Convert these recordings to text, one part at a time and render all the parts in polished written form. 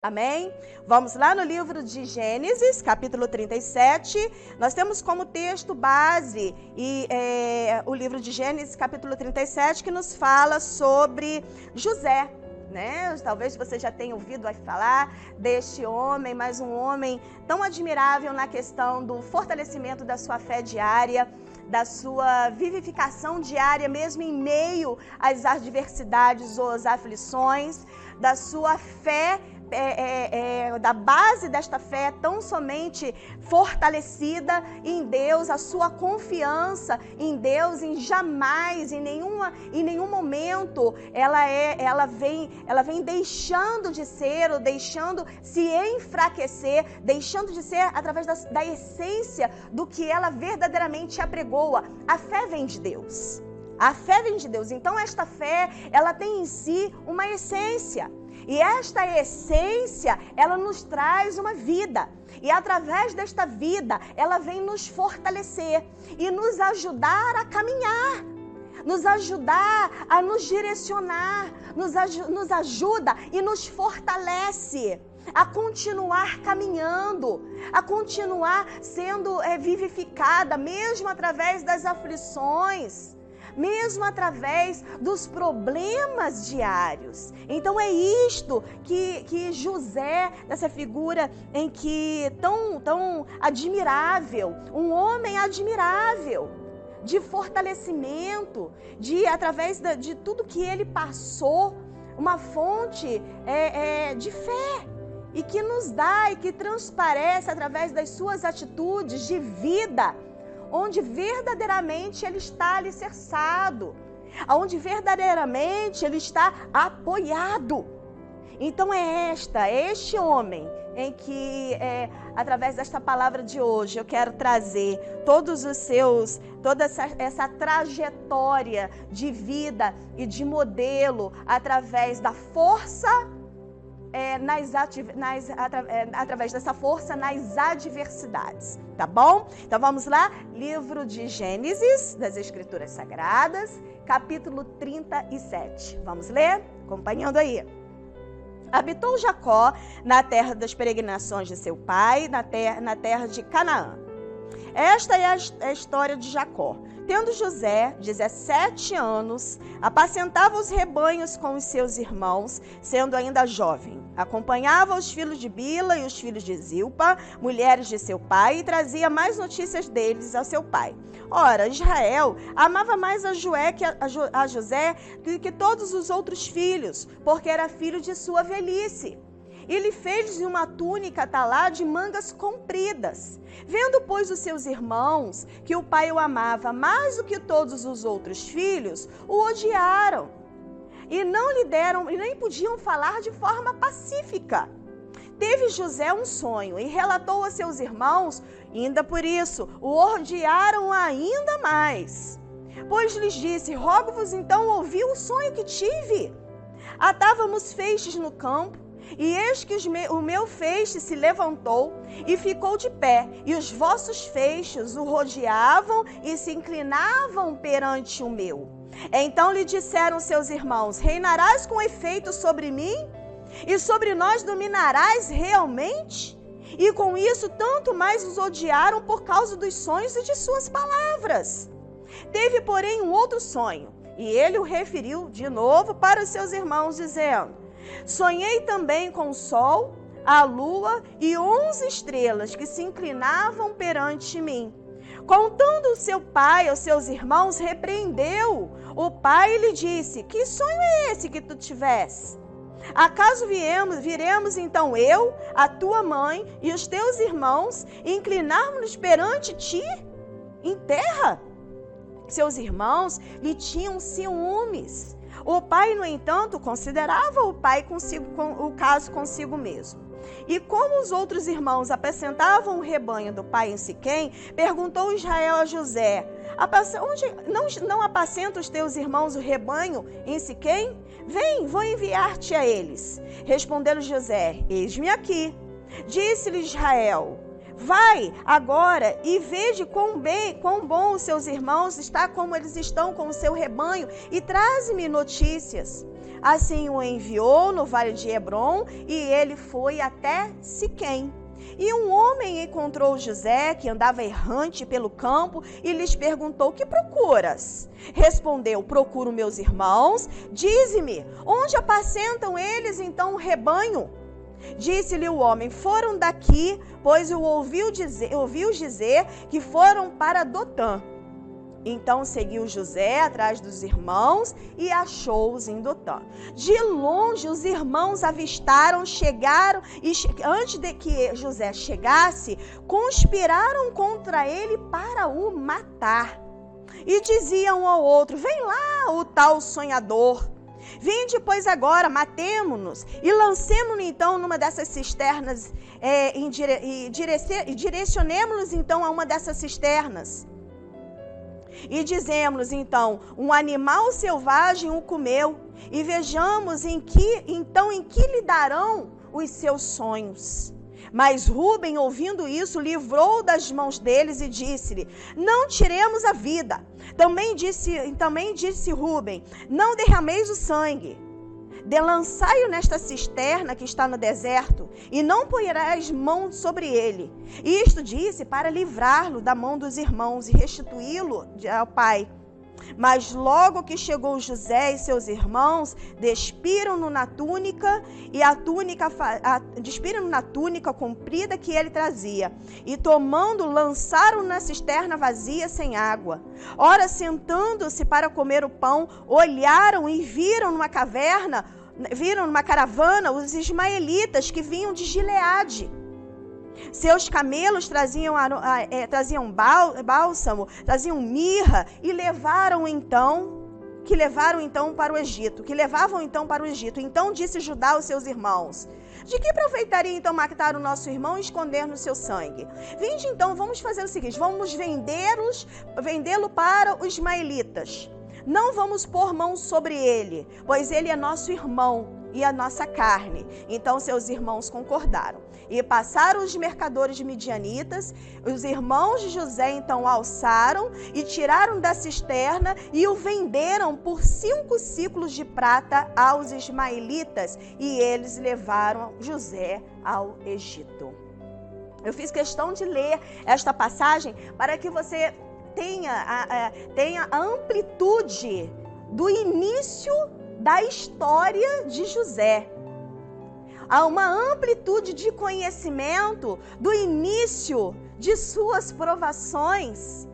Amém? Vamos lá no livro de Gênesis, capítulo 37. Nós temos como texto base o livro de Gênesis, capítulo 37, que nos fala sobre José. Talvez você já tenha ouvido falar deste homem, mas um homem tão admirável na questão do fortalecimento da sua fé diária, da sua vivificação diária, mesmo em meio às adversidades ou às aflições, da sua fé, da base desta fé tão somente fortalecida em Deus, a sua confiança em Deus, em jamais, em nenhum momento ela vem deixando de ser ou deixando se enfraquecer, deixando de ser através da essência do que ela verdadeiramente apregoa. A fé vem de Deus. A fé vem de Deus. Então esta fé, ela tem em si uma essência. E esta essência, ela nos traz uma vida. E através desta vida, ela vem nos fortalecer e nos ajudar a caminhar, nos ajudar a nos direcionar, nos ajuda e nos fortalece a continuar caminhando, a continuar sendo vivificada, mesmo através das aflições, mesmo através dos problemas diários. Então é isto que José, dessa figura em que tão admirável, um homem admirável, de fortalecimento, através de tudo que ele passou, uma fonte de fé, e que nos dá e que transparece através das suas atitudes de vida, onde verdadeiramente ele está alicerçado, onde verdadeiramente ele está apoiado. Então é este homem em que, através desta palavra de hoje, eu quero trazer toda essa trajetória de vida e de modelo, através da força, através dessa força nas adversidades, tá bom? Então vamos lá, livro de Gênesis, das Escrituras Sagradas, capítulo 37. Vamos ler? Acompanhando aí. Habitou Jacó na terra das peregrinações de seu pai, na terra de Canaã. Esta é a história de Jacó. Tendo José 17 anos, apacentava os rebanhos com os seus irmãos, sendo ainda jovem. Acompanhava os filhos de Bila e os filhos de Zilpa, mulheres de seu pai, e trazia mais notícias deles ao seu pai. Ora, Israel amava mais a José do que todos os outros filhos, porque era filho de sua velhice. E lhe fez uma túnica atalá de mangas compridas. Vendo, pois, os seus irmãos que o pai o amava mais do que todos os outros filhos, o odiaram e não lhe deram, e nem podiam falar de forma pacífica. Teve José um sonho e relatou a seus irmãos, ainda por isso o odiaram ainda mais. Pois lhes disse: rogo-vos então ouvir o sonho que tive. Atávamos feixes no campo, e eis que o meu feixe se levantou e ficou de pé, e os vossos feixes o rodeavam e se inclinavam perante o meu. Então lhe disseram seus irmãos: reinarás com efeito sobre mim? E sobre nós dominarás realmente? E com isso tanto mais os odiaram por causa dos sonhos e de suas palavras. Teve, porém, um outro sonho, e ele o referiu de novo para os seus irmãos, dizendo: sonhei também com o sol, a lua e 11 estrelas que se inclinavam perante mim. Contando o seu pai aos seus irmãos, repreendeu o pai e lhe disse: que sonho é esse que tu tiveste? Acaso viremos então eu, a tua mãe e os teus irmãos, inclinarmos-nos perante ti em terra? Seus irmãos lhe tinham ciúmes. O pai, no entanto, considerava o caso consigo mesmo. E como os outros irmãos apacentavam o rebanho do pai em Siquém, perguntou Israel a José: não apacenta os teus irmãos o rebanho em Siquém? Vem, vou enviar-te a eles. Respondeu José: eis-me aqui. Disse-lhe Israel: vai agora e veja quão bom os seus irmãos está, como eles estão com o seu rebanho, e traze-me notícias. Assim o enviou no vale de Hebrom e ele foi até Siquém. E um homem encontrou José, que andava errante pelo campo, e lhes perguntou: que procuras? Respondeu: procuro meus irmãos. Dize-me, onde apacentam eles então o rebanho? Disse-lhe o homem: foram daqui, pois ouviu dizer que foram para Dotã. Então seguiu José atrás dos irmãos e achou-os em Dotã. De longe os irmãos avistaram, chegaram e antes de que José chegasse, conspiraram contra ele para o matar. E diziam um ao outro: vem lá o tal sonhador. Vinde, pois, agora, matemo-nos e lancemo-nos então numa dessas cisternas e direcionemo-nos então a uma dessas cisternas. E dizemos então: um animal selvagem o comeu, e vejamos em que lhe darão os seus sonhos. Mas Rúben, ouvindo isso, livrou das mãos deles e disse-lhe: não tiremos a vida. Também disse Rúben: não derrameis o sangue. Lançai-o nesta cisterna que está no deserto, e não porás mão sobre ele. Isto disse para livrá-lo da mão dos irmãos e restituí-lo ao pai. Mas logo que chegou José e seus irmãos, despiram-no na túnica comprida que ele trazia, e tomando, lançaram na cisterna vazia sem água. Ora, sentando-se para comer o pão, olharam e viram numa caravana os ismaelitas que vinham de Gileade. Seus camelos traziam bálsamo, traziam mirra e levavam então para o Egito. Então disse Judá aos seus irmãos: de que aproveitaria então matar o nosso irmão e esconder no seu sangue? Vinde então, vamos fazer o seguinte: vamos vendê-lo para os ismaelitas. Não vamos pôr mão sobre ele, pois ele é nosso irmão e a nossa carne. Então seus irmãos concordaram. E passaram os mercadores midianitas. Os irmãos de José então alçaram e tiraram da cisterna e o venderam por 5 ciclos de prata aos ismaelitas. E eles levaram José ao Egito. Eu fiz questão de ler esta passagem para que você tenha a amplitude do início da história de José. Há uma amplitude de conhecimento do início de suas provações,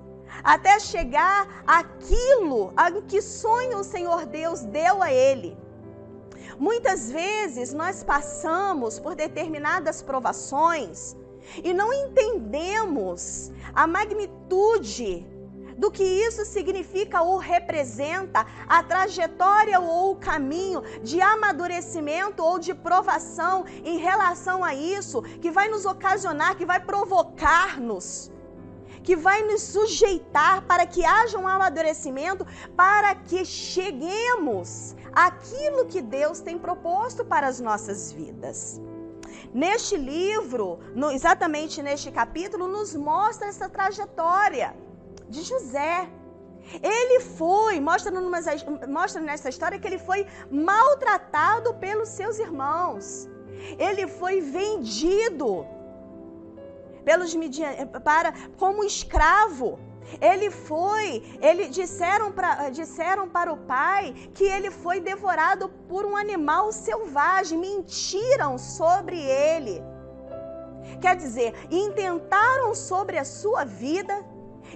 até chegar àquilo a que sonho o Senhor Deus deu a ele. Muitas vezes nós passamos por determinadas provações e não entendemos a magnitude do que isso significa ou representa, a trajetória ou o caminho de amadurecimento ou de provação em relação a isso, que vai nos ocasionar, que vai provocar-nos, que vai nos sujeitar para que haja um amadurecimento, para que cheguemos àquilo que Deus tem proposto para as nossas vidas. Neste livro, exatamente neste capítulo, nos mostra essa trajetória de José. Ele mostra nessa história que ele foi maltratado pelos seus irmãos. Ele foi vendido como escravo. Disseram para o pai que ele foi devorado por um animal selvagem, mentiram sobre ele. Quer dizer, intentaram sobre a sua vida,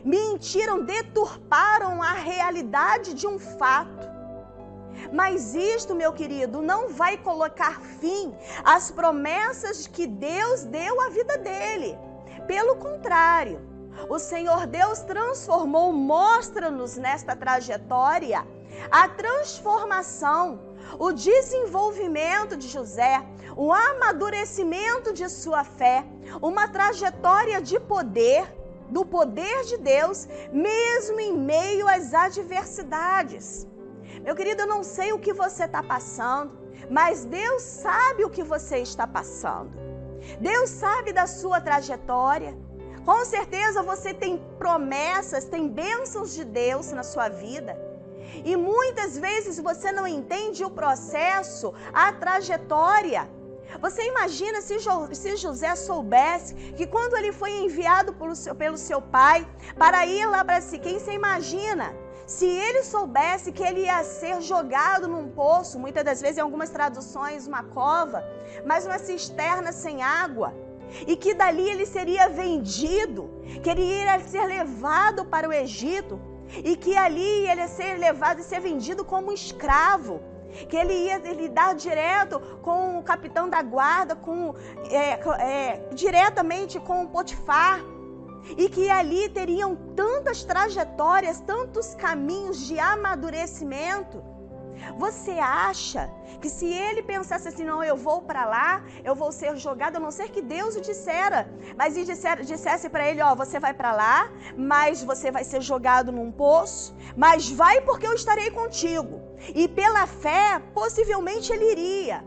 mentiram, deturparam a realidade de um fato. Mas isto, meu querido, não vai colocar fim às promessas que Deus deu à vida dele. Pelo contrário, o Senhor Deus mostra-nos nesta trajetória a transformação, o desenvolvimento de José, o amadurecimento de sua fé, uma trajetória de poder, do poder de Deus, mesmo em meio às adversidades. Meu querido, eu não sei o que você está passando, mas Deus sabe o que você está passando. Deus sabe da sua trajetória. Com certeza você tem promessas, tem bênçãos de Deus na sua vida. E muitas vezes você não entende o processo, a trajetória. Você imagina se José soubesse que quando ele foi enviado pelo seu pai para ir lá para Siquém, você imagina se ele soubesse que ele ia ser jogado num poço, muitas das vezes em algumas traduções uma cova, mas uma cisterna sem água, e que dali ele seria vendido, que ele ia ser levado para o Egito, e que ali ele ia ser levado e ser vendido como um escravo, que ele ia lidar direto com o capitão da guarda, diretamente com o Potifar, e que ali teriam tantas trajetórias, tantos caminhos de amadurecimento. Você acha que se ele pensasse assim, não, eu vou para lá, eu vou ser jogado, a não ser que Deus o dissera, mas dissesse para ele, ó, você vai para lá, mas você vai ser jogado num poço, mas vai porque eu estarei contigo. E pela fé, possivelmente ele iria,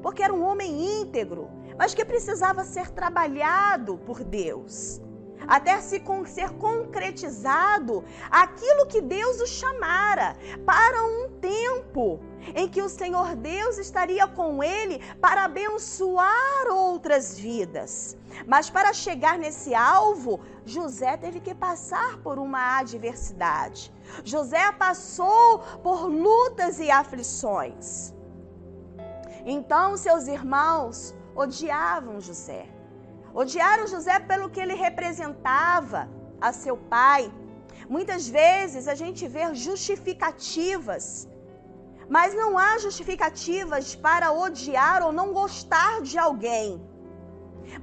porque era um homem íntegro, mas que precisava ser trabalhado por Deus, até ser concretizado aquilo que Deus o chamara para um tempo em que o Senhor Deus estaria com ele para abençoar outras vidas. Mas para chegar nesse alvo, José teve que passar por uma adversidade. José passou por lutas e aflições. Então seus irmãos odiavam José. Odiaram José pelo que ele representava a seu pai. Muitas vezes a gente vê justificativas, mas não há justificativas para odiar ou não gostar de alguém.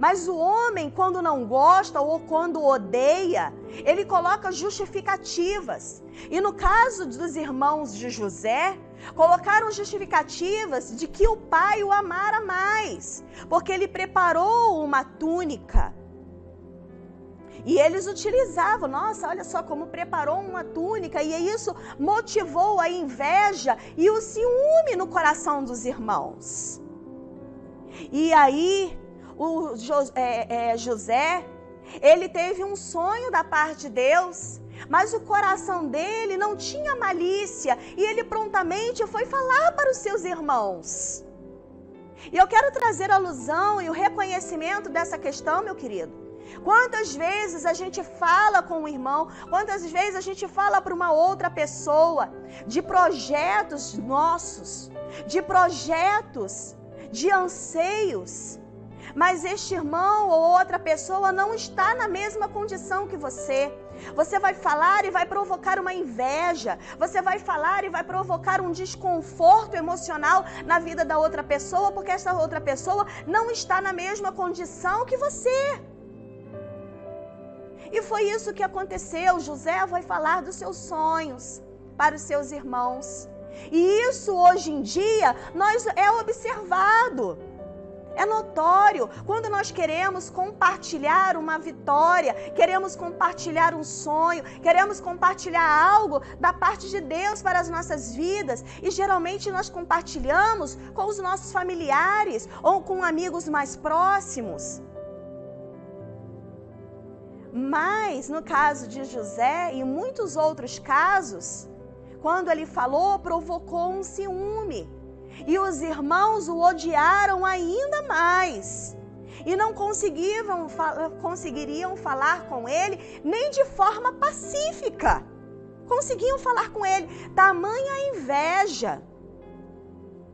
Mas o homem, quando não gosta ou quando odeia, ele coloca justificativas. E no caso dos irmãos de José, colocaram justificativas de que o pai o amara mais, porque ele preparou uma túnica. E eles utilizavam, nossa, olha só como preparou uma túnica, e isso motivou a inveja e o ciúme no coração dos irmãos. E aí, José, ele teve um sonho da parte de Deus, mas o coração dele não tinha malícia, e ele prontamente foi falar para os seus irmãos. E eu quero trazer a alusão e o reconhecimento dessa questão, meu querido. Quantas vezes a gente fala com um irmão, quantas vezes a gente fala para uma outra pessoa de projetos nossos, de projetos, de anseios, mas este irmão ou outra pessoa não está na mesma condição que você. Você vai falar e vai provocar uma inveja, você vai falar e vai provocar um desconforto emocional na vida da outra pessoa, porque essa outra pessoa não está na mesma condição que você. E foi isso que aconteceu. José vai falar dos seus sonhos para os seus irmãos. E isso hoje em dia é observado. É notório, quando nós queremos compartilhar uma vitória, queremos compartilhar um sonho, queremos compartilhar algo da parte de Deus para as nossas vidas, e geralmente nós compartilhamos com os nossos familiares ou com amigos mais próximos. Mas no caso de José e muitos outros casos, quando ele falou, provocou um ciúme. E os irmãos o odiaram ainda mais. E não conseguiriam falar com ele nem de forma pacífica. Conseguiam falar com ele. Tamanha inveja.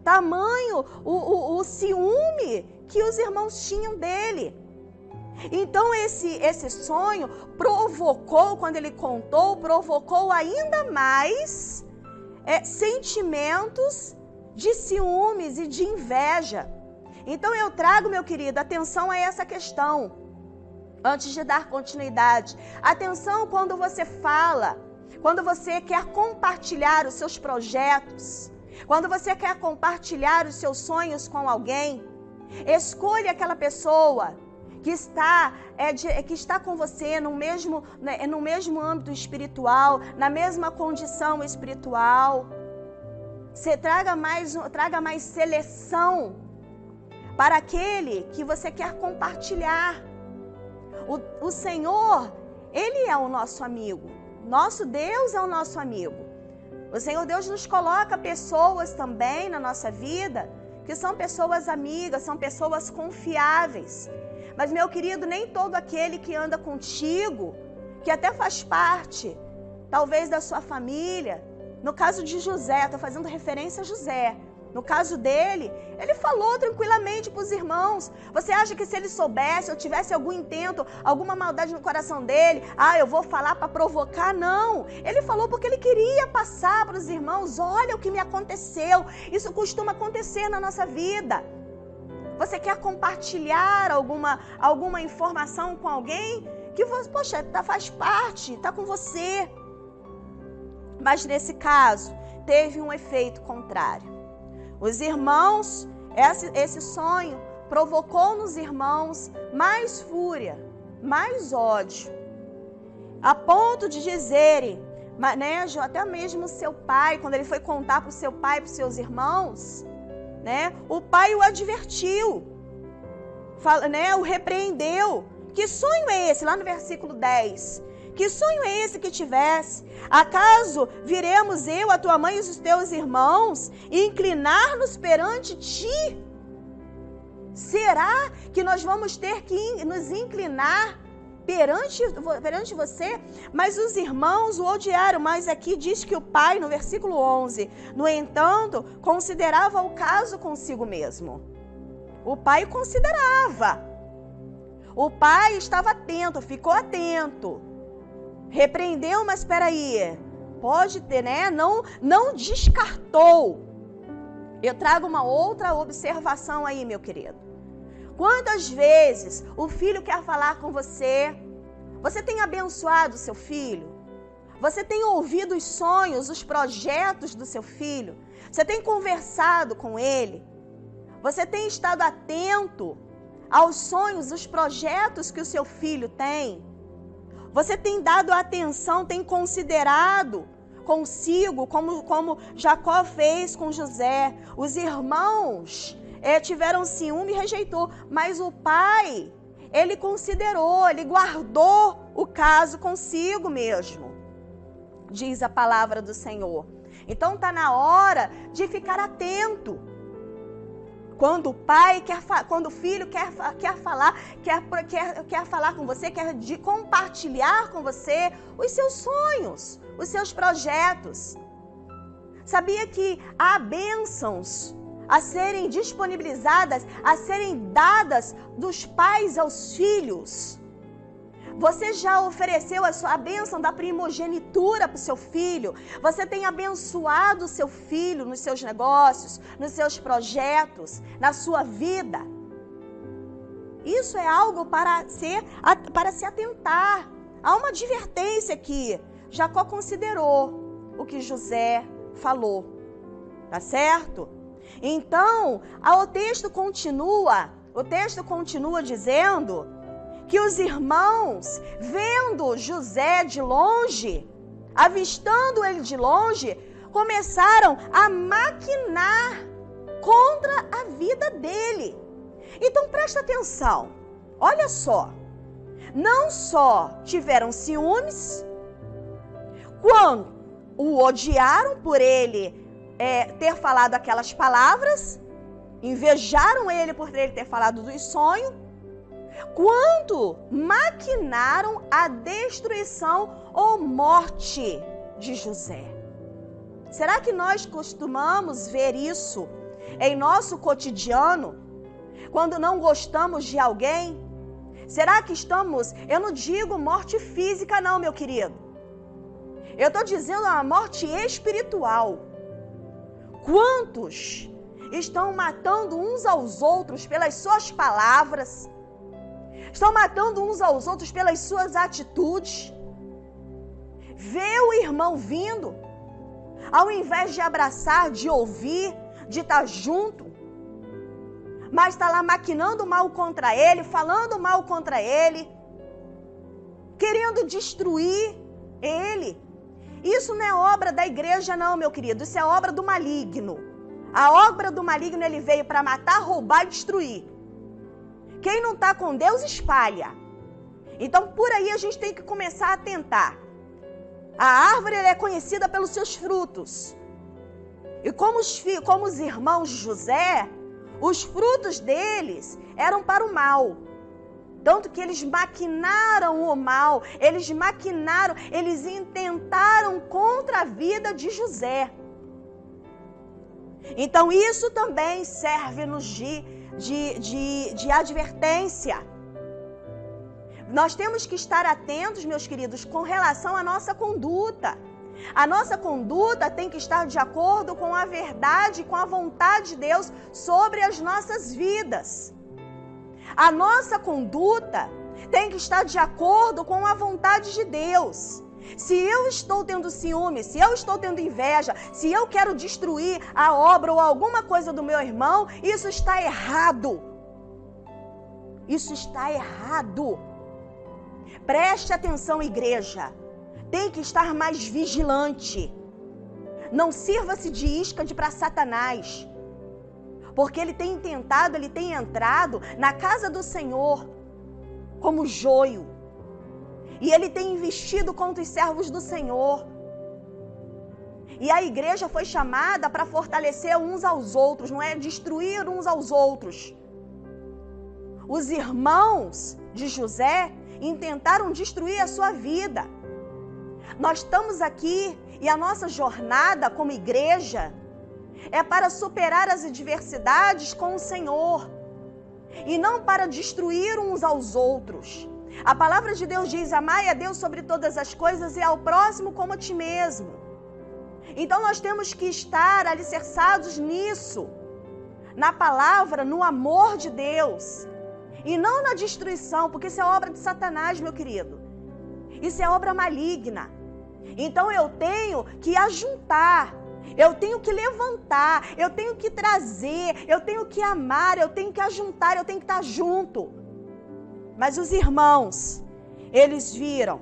Tamanho o ciúme que os irmãos tinham dele. Então esse sonho provocou, quando ele contou, provocou ainda mais sentimentos de ciúmes e de inveja. Então eu trago, meu querido, atenção a essa questão, antes de dar continuidade. Atenção quando você fala, quando você quer compartilhar os seus projetos, quando você quer compartilhar os seus sonhos com alguém, escolha aquela pessoa que está com você no mesmo âmbito espiritual, na mesma condição espiritual. Você traga mais seleção para aquele que você quer compartilhar. O Senhor, Ele é o nosso amigo. Nosso Deus é o nosso amigo. O Senhor Deus nos coloca pessoas também na nossa vida que são pessoas amigas, são pessoas confiáveis. Mas, meu querido, nem todo aquele que anda contigo, que até faz parte, talvez, da sua família. No caso de José, estou fazendo referência a José. No caso dele, ele falou tranquilamente para os irmãos. Você acha que se ele soubesse ou tivesse algum intento, alguma maldade no coração dele, eu vou falar para provocar? Não. Ele falou porque ele queria passar para os irmãos, olha o que me aconteceu. Isso costuma acontecer na nossa vida. Você quer compartilhar alguma informação com alguém que, poxa, faz parte, está com você. Mas nesse caso, teve um efeito contrário. Os irmãos, esse sonho provocou nos irmãos mais fúria, mais ódio, a ponto de dizerem, né, até mesmo seu pai, quando ele foi contar para o seu pai e para os seus irmãos, né, o pai o advertiu, o repreendeu. Que sonho é esse? Lá no versículo 10. Que sonho é esse que tivesse? Acaso viremos eu, a tua mãe e os teus irmãos e inclinar-nos perante ti? Será que nós vamos ter que nos inclinar perante você? Mas os irmãos o odiaram. Mas aqui diz que o pai, no versículo 11, no entanto, considerava o caso consigo mesmo. O pai considerava. O pai estava atento, ficou atento. Repreendeu, mas espera aí, pode ter, né? Não descartou. Eu trago uma outra observação aí, meu querido. Quantas vezes o filho quer falar com você? Você tem abençoado o seu filho? Você tem ouvido os sonhos, os projetos do seu filho? Você tem conversado com ele? Você tem estado atento aos sonhos, os projetos que o seu filho tem? Você tem dado atenção, tem considerado consigo, como Jacó fez com José. Os irmãos tiveram ciúme e rejeitou, mas o pai, ele considerou, ele guardou o caso consigo mesmo, diz a palavra do Senhor. Então está na hora de ficar atento. Quando o filho quer falar com você, quer compartilhar com você os seus sonhos, os seus projetos. Sabia que há bênçãos a serem disponibilizadas, a serem dadas dos pais aos filhos? Você já ofereceu a bênção da primogenitura para o seu filho? Você tem abençoado o seu filho nos seus negócios, nos seus projetos, na sua vida? Isso é algo para se atentar. Há uma advertência aqui. Jacó considerou o que José falou. Tá certo? Então, o texto continua dizendo que os irmãos, vendo José de longe, avistando ele de longe, começaram a maquinar contra a vida dele. Então presta atenção, olha só, não só tiveram ciúmes, quando o odiaram por ele ter falado aquelas palavras, invejaram ele por ele ter falado dos sonhos, quando maquinaram a destruição ou morte de José. Será que nós costumamos ver isso em nosso cotidiano? Quando não gostamos de alguém? Será que estamos... Eu não digo morte física não, meu querido. Eu estou dizendo uma morte espiritual. Quantos estão matando uns aos outros pelas suas palavras? Estão matando uns aos outros pelas suas atitudes? Vê o irmão vindo, ao invés de abraçar, de ouvir, de estar junto, mas está lá maquinando mal contra ele, falando mal contra ele, querendo destruir ele. Isso não é obra da igreja não, meu querido, isso é obra do maligno. A obra do maligno, ele veio para matar, roubar e destruir. Quem não está com Deus, espalha. Então, por aí a gente tem que começar a atentar. A árvore ela é conhecida pelos seus frutos. E como os irmãos de José, os frutos deles eram para o mal. Tanto que eles maquinaram o mal, eles intentaram contra a vida de José. Então isso também serve-nos de advertência. Nós temos que estar atentos, meus queridos, com relação à nossa conduta. A nossa conduta tem que estar de acordo com a verdade, com a vontade de Deus sobre as nossas vidas. A nossa conduta tem que estar de acordo com a vontade de Deus. Se eu estou tendo ciúme, se eu estou tendo inveja, se eu quero destruir a obra ou alguma coisa do meu irmão, isso está errado. Isso está errado. Preste atenção, igreja. Tem que estar mais vigilante. Não sirva-se de isca para Satanás. Porque ele tem entrado na casa do Senhor como joio. E ele tem investido contra os servos do Senhor. E a igreja foi chamada para fortalecer uns aos outros, não é destruir uns aos outros. Os irmãos de José intentaram destruir a sua vida. Nós estamos aqui e a nossa jornada como igreja é para superar as adversidades com o Senhor e não para destruir uns aos outros. A palavra de Deus diz: amai a Deus sobre todas as coisas e ao próximo como a ti mesmo. Então nós temos que estar alicerçados nisso, na palavra, no amor de Deus, e não na destruição, porque isso é obra de Satanás, meu querido. Isso é obra maligna. Então eu tenho que ajuntar, eu tenho que levantar, eu tenho que trazer, eu tenho que amar, eu tenho que ajuntar, eu tenho que estar junto. Mas os irmãos, eles viram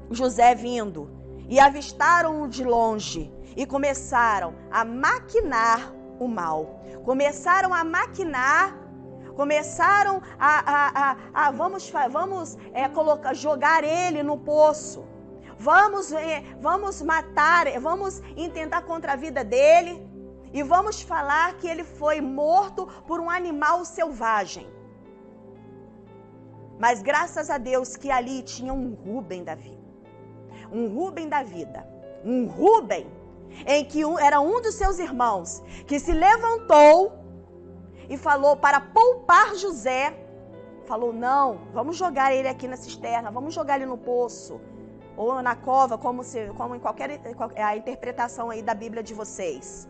José vindo e avistaram-o de longe e começaram a maquinar o mal. Começaram a maquinar, começaram jogar ele no poço. Vamos matar, vamos intentar contra a vida dele e vamos falar que ele foi morto por um animal selvagem. Mas graças a Deus que ali tinha um Rúben da vida. Um Rúben da vida. Um Rúben em que era um dos seus irmãos que se levantou e falou para poupar José. Falou: não, vamos jogar ele aqui na cisterna, vamos jogar ele no poço. Ou na cova, como em qualquer a interpretação aí da Bíblia de vocês.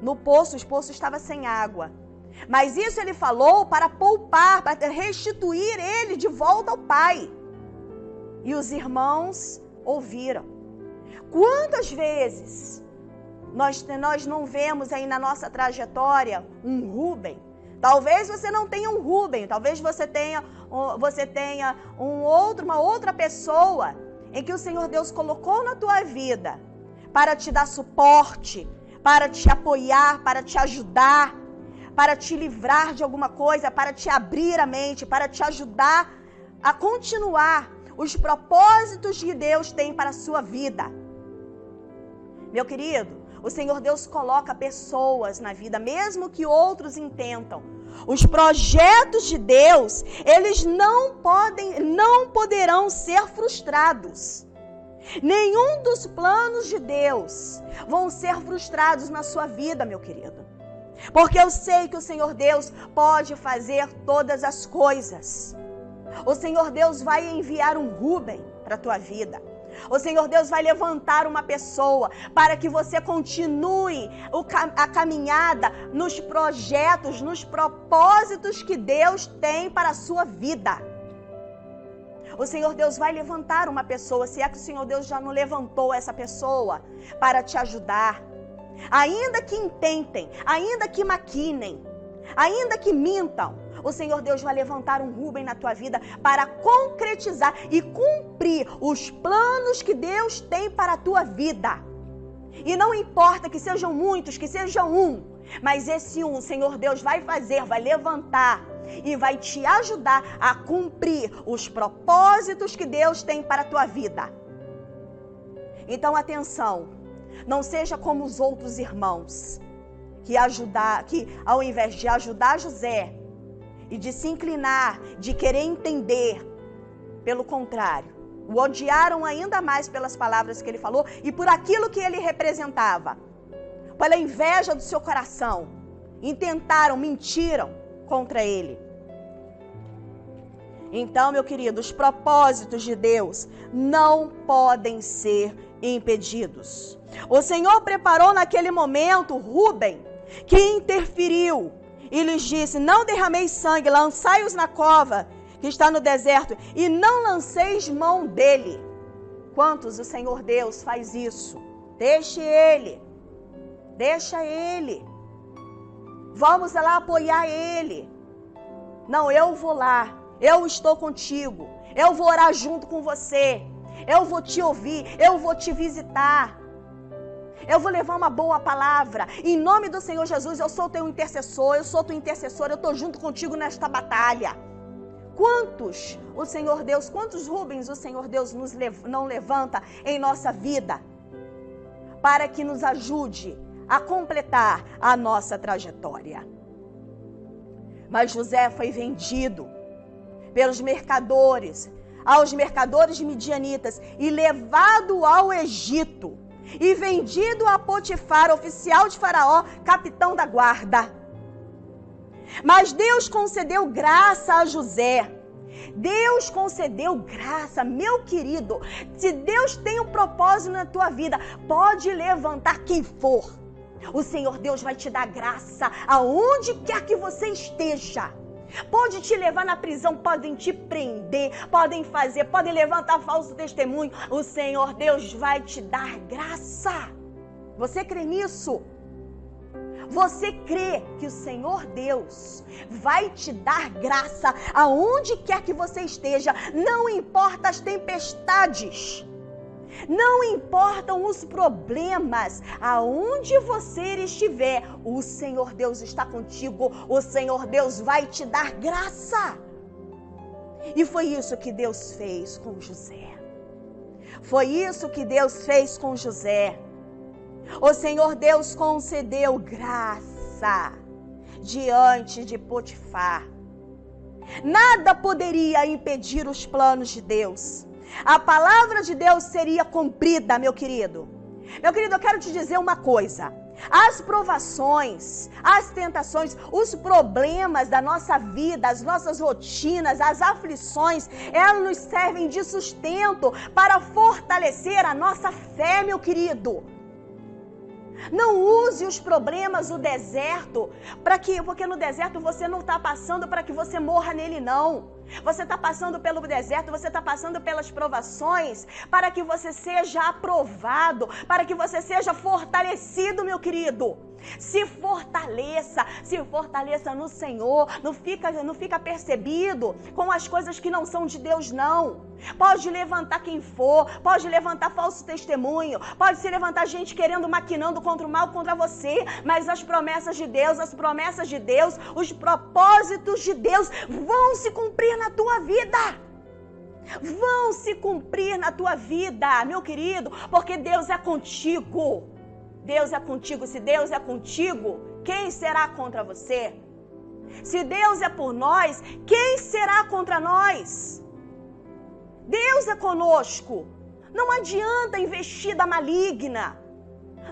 No poço, o poço estava sem água. Mas isso ele falou para poupar, para restituir ele de volta ao pai. E os irmãos ouviram. Quantas vezes nós não vemos aí na nossa trajetória um Rúben? Talvez você não tenha um Rúben, talvez você tenha uma outra pessoa em que o Senhor Deus colocou na tua vida para te dar suporte, para te apoiar, para te ajudar, para te livrar de alguma coisa, para te abrir a mente, para te ajudar a continuar os propósitos que Deus tem para a sua vida. Meu querido, o Senhor Deus coloca pessoas na vida, mesmo que outros intentam. Os projetos de Deus, eles não poderão ser frustrados. Nenhum dos planos de Deus vão ser frustrados na sua vida, meu querido. Porque eu sei que o Senhor Deus pode fazer todas as coisas. O Senhor Deus vai enviar um Rúben para a tua vida. O Senhor Deus vai levantar uma pessoa para que você continue a caminhada nos projetos, nos propósitos que Deus tem para a sua vida. O Senhor Deus vai levantar uma pessoa, se é que o Senhor Deus já não levantou essa pessoa para te ajudar. Ainda que intentem, ainda que maquinem, ainda que mintam, o Senhor Deus vai levantar um Rúben na tua vida para concretizar e cumprir os planos que Deus tem para a tua vida. E não importa que sejam muitos, que seja um, mas esse um, o Senhor Deus vai fazer, vai levantar e vai te ajudar a cumprir os propósitos que Deus tem para a tua vida. Então, atenção, não seja como os outros irmãos, que ao invés de ajudar José e de se inclinar, de querer entender, pelo contrário, o odiaram ainda mais pelas palavras que ele falou e por aquilo que ele representava, pela inveja do seu coração, mentiram contra ele. Então, meu querido, os propósitos de Deus não podem ser impedidos. O Senhor preparou naquele momento Rúben, que interferiu e lhes disse: não derrameis sangue, lançai-os na cova que está no deserto, e não lanceis mão dele. Quantos o Senhor Deus faz isso? Deixa ele. Vamos lá apoiar ele. Não, eu vou lá, eu estou contigo, eu vou orar junto com você, eu vou te ouvir, eu vou te visitar, eu vou levar uma boa palavra. Em nome do Senhor Jesus, eu sou teu intercessor, eu sou tua intercessora, eu estou junto contigo nesta batalha. Quantos Rubens o Senhor Deus não levanta em nossa vida para que nos ajude a completar a nossa trajetória? Mas José foi vendido pelos mercadores, aos mercadores midianitas, e levado ao Egito, e vendido a Potifar, oficial de Faraó, capitão da guarda. Mas Deus concedeu graça a José. Deus concedeu graça, meu querido. Se Deus tem um propósito na tua vida, pode levantar quem for. O Senhor Deus vai te dar graça aonde quer que você esteja. Pode te levar na prisão, podem te prender, podem levantar falso testemunho. O Senhor Deus vai te dar graça. Você crê nisso? Você crê que o Senhor Deus vai te dar graça aonde quer que você esteja? Não importa as tempestades, não importam os problemas, aonde você estiver, o Senhor Deus está contigo, o Senhor Deus vai te dar graça. E foi isso que Deus fez com José. Foi isso que Deus fez com José. O Senhor Deus concedeu graça diante de Potifar. Nada poderia impedir os planos de Deus. A palavra de Deus seria cumprida, meu querido. Meu querido, eu quero te dizer uma coisa. As provações, as tentações, os problemas da nossa vida, as nossas rotinas, as aflições, elas nos servem de sustento para fortalecer a nossa fé, meu querido. Não use os problemas, o deserto, porque no deserto você não está passando para que você morra nele, não. Você está passando pelo deserto, você está passando pelas provações para que você seja aprovado, para que você seja fortalecido, meu querido. Se fortaleça no Senhor, não fica percebido com as coisas que não são de Deus, não. Pode levantar quem for, pode levantar falso testemunho, pode se levantar gente maquinando contra o mal, contra você, mas as promessas de Deus, os propósitos de Deus vão se cumprir na tua vida. Vão se cumprir na tua vida, meu querido, porque Deus é contigo. Deus é contigo. Se Deus é contigo, quem será contra você? Se Deus é por nós, quem será contra nós? Deus é conosco. Não adianta investida maligna.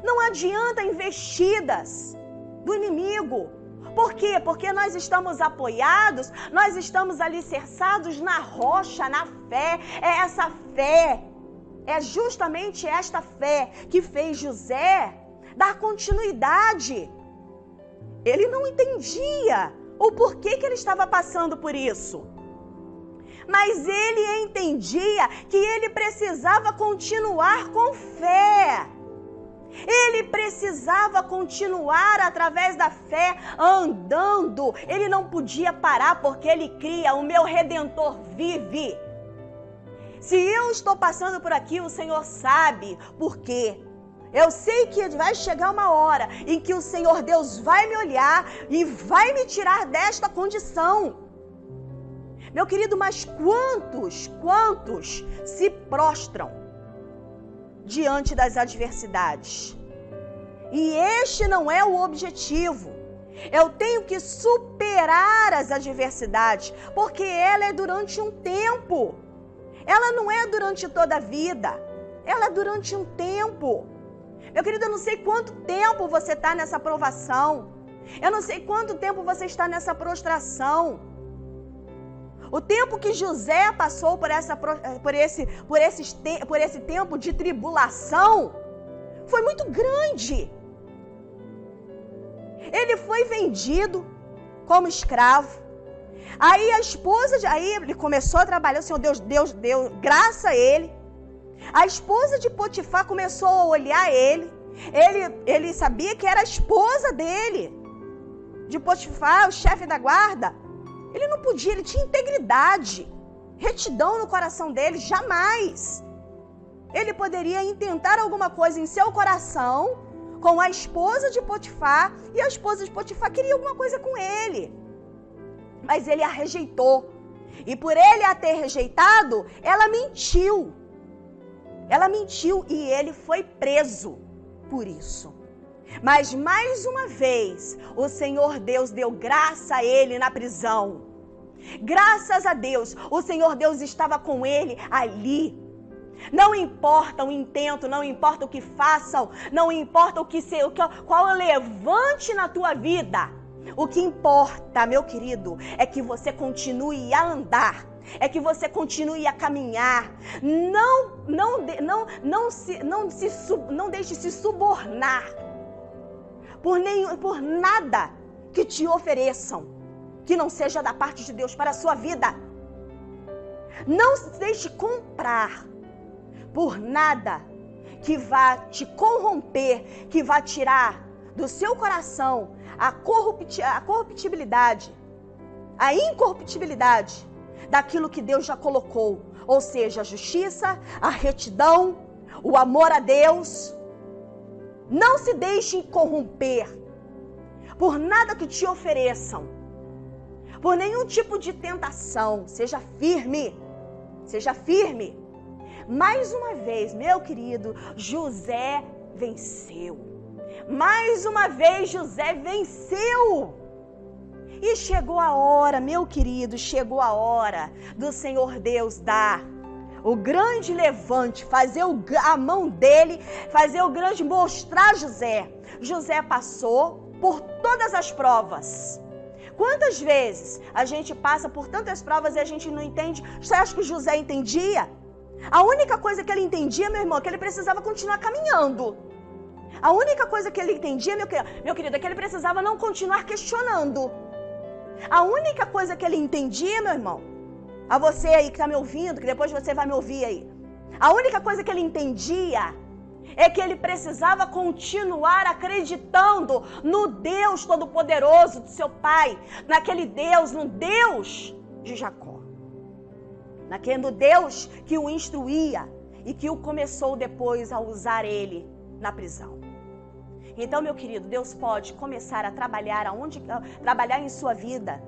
Não adianta investidas do inimigo. Por quê? Porque nós estamos apoiados, nós estamos alicerçados na rocha, na fé. É essa fé, é justamente esta fé que fez José dar continuidade. Ele não entendia o porquê que ele estava passando por isso. Mas ele entendia que ele precisava continuar com fé. Ele precisava continuar através da fé andando. Ele não podia parar porque ele cria: o meu Redentor vive. Se eu estou passando por aqui, o Senhor sabe por quê. Eu sei que vai chegar uma hora em que o Senhor Deus vai me olhar e vai me tirar desta condição. Meu querido, mas quantos se prostram diante das adversidades. E este não é o objetivo. Eu tenho que superar as adversidades, porque ela é durante um tempo. Ela não é durante toda a vida. Ela é durante um tempo. Meu querido, eu não sei quanto tempo você está nessa provação. Eu não sei quanto tempo você está nessa prostração. O tempo que José passou por esse tempo de tribulação foi muito grande. Ele foi vendido como escravo. Aí aí ele começou a trabalhar, o Senhor Deus deu graça a ele. A esposa de Potifar começou a olhar ele. Ele sabia que era a esposa dele, de Potifar, o chefe da guarda. Ele não podia, ele tinha integridade, retidão no coração dele, jamais. Ele poderia intentar alguma coisa em seu coração com a esposa de Potifar, e a esposa de Potifar queria alguma coisa com ele. Mas ele a rejeitou. E por ele a ter rejeitado, ela mentiu. Ela mentiu e ele foi preso por isso. Mas mais uma vez, o Senhor Deus deu graça a ele na prisão. Graças a Deus, o Senhor Deus estava com ele ali. Não importa o intento, não importa o que façam, não importa qual é o levante na tua vida. O que importa, meu querido, é que você continue a andar, é que você continue a caminhar. Não deixe se subornar por nada que te ofereçam, que não seja da parte de Deus para a sua vida. Não se deixe comprar por nada que vá te corromper, que vá tirar do seu coração a corruptibilidade, a incorruptibilidade daquilo que Deus já colocou, ou seja, a justiça, a retidão, o amor a Deus. Não se deixe corromper por nada que te ofereçam, por nenhum tipo de tentação. Seja firme, seja firme. Mais uma vez, meu querido, José venceu. Mais uma vez, José venceu. E chegou a hora, meu querido, chegou a hora do Senhor Deus dar o grande levante, fazer a mão dele, fazer o grande, mostrar José. José passou por todas as provas. Quantas vezes a gente passa por tantas provas e a gente não entende? Você acha que José entendia? A única coisa que ele entendia, meu irmão, é que ele precisava continuar caminhando. A única coisa que ele entendia, meu querido, é que ele precisava não continuar questionando. A única coisa que ele entendia, meu irmão, a você aí que está me ouvindo, que depois você vai me ouvir aí, a única coisa que ele entendia é que ele precisava continuar acreditando no Deus Todo-Poderoso do seu pai, naquele Deus, no Deus de Jacó, naquele Deus que o instruía e que o começou depois a usar ele na prisão. Então, meu querido, Deus pode começar a trabalhar trabalhar em sua vida,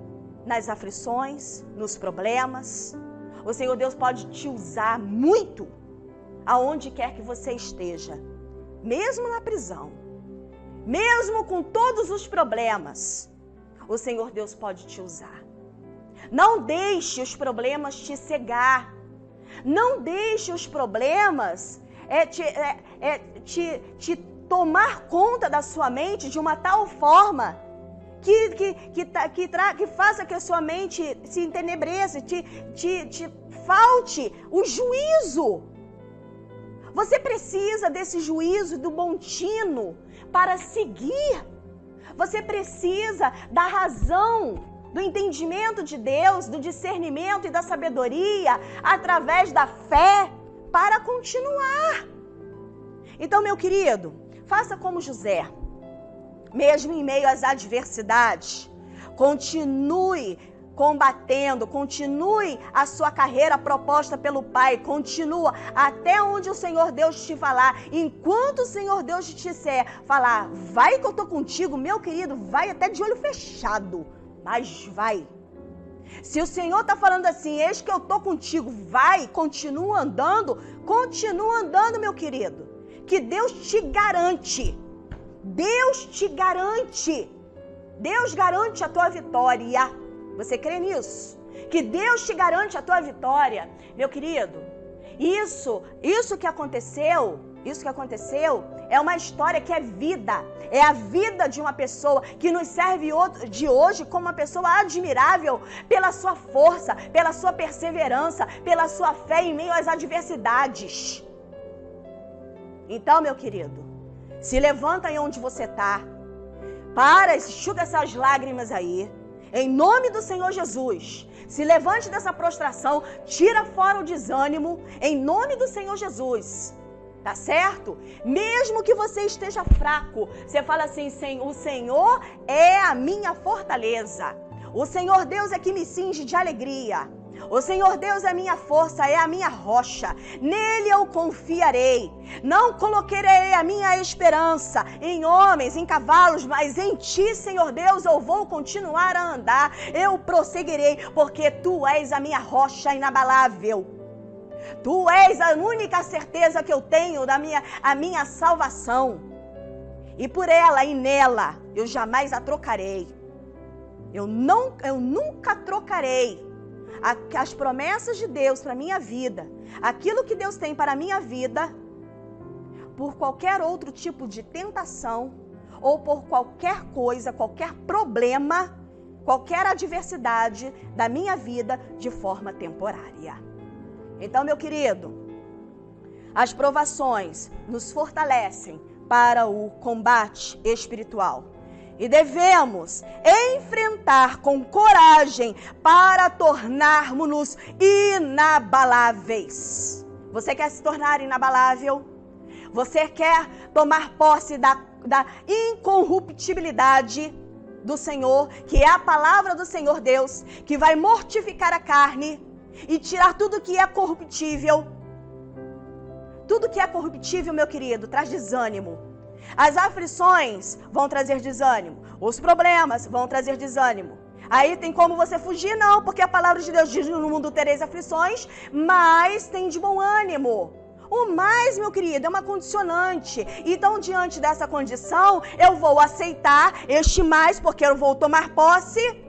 nas aflições, nos problemas. O Senhor Deus pode te usar muito aonde quer que você esteja, mesmo na prisão, mesmo com todos os problemas. O Senhor Deus pode te usar. Não deixe os problemas te cegar. Não deixe os problemas te tomar conta da sua mente de uma tal forma que faça que a sua mente se entenebreça, te falte o juízo. Você precisa desse juízo, do bom tino para seguir. Você precisa da razão, do entendimento de Deus, do discernimento e da sabedoria através da fé para continuar. Então, meu querido, faça como José, mesmo em meio às adversidades, continue combatendo, continue a sua carreira proposta pelo Pai, continua até onde o Senhor Deus te falar. Enquanto o Senhor Deus te disser, falar, vai que eu tô contigo, meu querido, vai até de olho fechado, mas vai. Se o Senhor está falando assim, eis que eu tô contigo, vai, continua andando, meu querido. que Deus te garante. Deus te garante. Deus garante a tua vitória. Você crê nisso? Que Deus te garante a tua vitória. Meu querido, isso que aconteceu é uma história que é vida. É a vida de uma pessoa que nos serve de hoje como uma pessoa admirável pela sua força, pela sua perseverança, pela sua fé em meio às adversidades. Então, meu querido, se levanta aí onde você está. Enxuga essas lágrimas aí. Em nome do Senhor Jesus. Se levante dessa prostração, tira fora o desânimo, em nome do Senhor Jesus. Tá certo? Mesmo que você esteja fraco, você fala assim, o Senhor é a minha fortaleza. O Senhor Deus é que me cinge de alegria. O Senhor Deus é a minha força, é a minha rocha. Nele eu confiarei. Não colocarei a minha esperança em homens, em cavalos, mas em ti, Senhor Deus, eu vou continuar a andar. Eu prosseguirei, porque tu és a minha rocha inabalável. Tu és a única certeza que eu tenho a minha salvação. E por ela e nela eu jamais a trocarei. Eu nunca trocarei as promessas de Deus para a minha vida, aquilo que Deus tem para a minha vida, por qualquer outro tipo de tentação, ou por qualquer coisa, qualquer problema, qualquer adversidade da minha vida de forma temporária. Então, meu querido, as provações nos fortalecem para o combate espiritual. E devemos enfrentar com coragem para tornarmos-nos inabaláveis. Você quer se tornar inabalável? Você quer tomar posse da incorruptibilidade do Senhor, que é a palavra do Senhor Deus, que vai mortificar a carne e tirar tudo que é corruptível. Tudo que é corruptível, meu querido, traz desânimo. As aflições vão trazer desânimo. Os problemas vão trazer desânimo. Aí tem como você fugir? Não, porque a palavra de Deus diz: no mundo tereis aflições, mas tem de bom ânimo. O mais, meu querido, é uma condicionante. Então, diante dessa condição, eu vou aceitar este mais, porque eu vou tomar posse.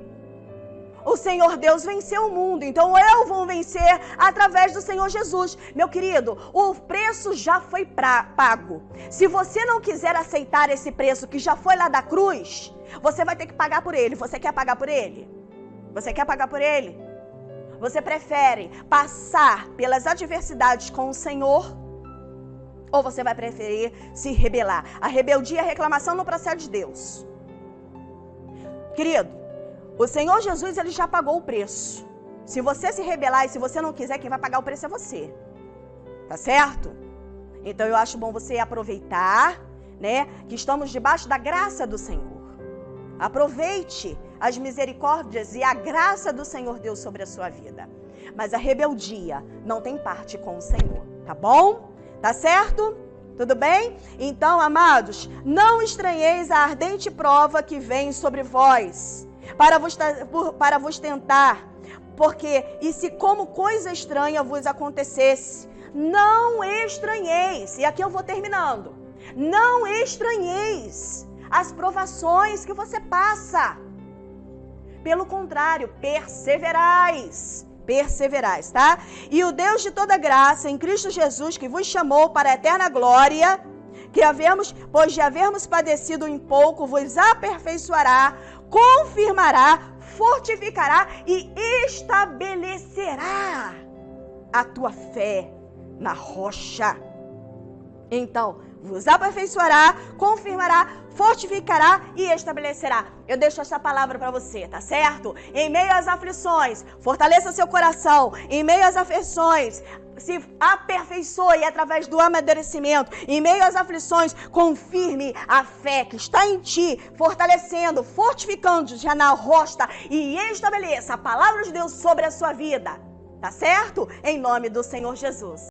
O Senhor Deus venceu o mundo, então eu vou vencer através do Senhor Jesus. Meu querido, o preço já foi pago. Se você não quiser aceitar esse preço que já foi lá da cruz, você vai ter que pagar por ele. Você quer pagar por ele? Você quer pagar por ele? Você prefere passar pelas adversidades com o Senhor? Ou você vai preferir se rebelar? A rebeldia e a reclamação não procede de Deus. Querido, o Senhor Jesus, ele já pagou o preço. Se você se rebelar e se você não quiser, quem vai pagar o preço é você. Tá certo? Então eu acho bom você aproveitar, né, que estamos debaixo da graça do Senhor. Aproveite as misericórdias e a graça do Senhor Deus sobre a sua vida. Mas a rebeldia não tem parte com o Senhor, tá bom? Tá certo? Tudo bem? Então, amados, não estranheis a ardente prova que vem sobre vós, para vos tentar, porque, e se como coisa estranha vos acontecesse, não estranheis, e aqui eu vou terminando, não estranheis as provações que você passa, pelo contrário, perseverais, tá? E o Deus de toda graça, em Cristo Jesus, que vos chamou para a eterna glória, pois de havermos padecido em pouco, vos aperfeiçoará, confirmará, fortificará e estabelecerá a tua fé na rocha. Então, vos aperfeiçoará, confirmará, fortificará e estabelecerá. Eu deixo essa palavra para você, tá certo? Em meio às aflições, fortaleça seu coração. Em meio às aflições, se aperfeiçoe através do amadurecimento. Em meio às aflições, confirme a fé que está em ti, fortalecendo, fortificando já na rocha e estabeleça a palavra de Deus sobre a sua vida. Tá certo? Em nome do Senhor Jesus.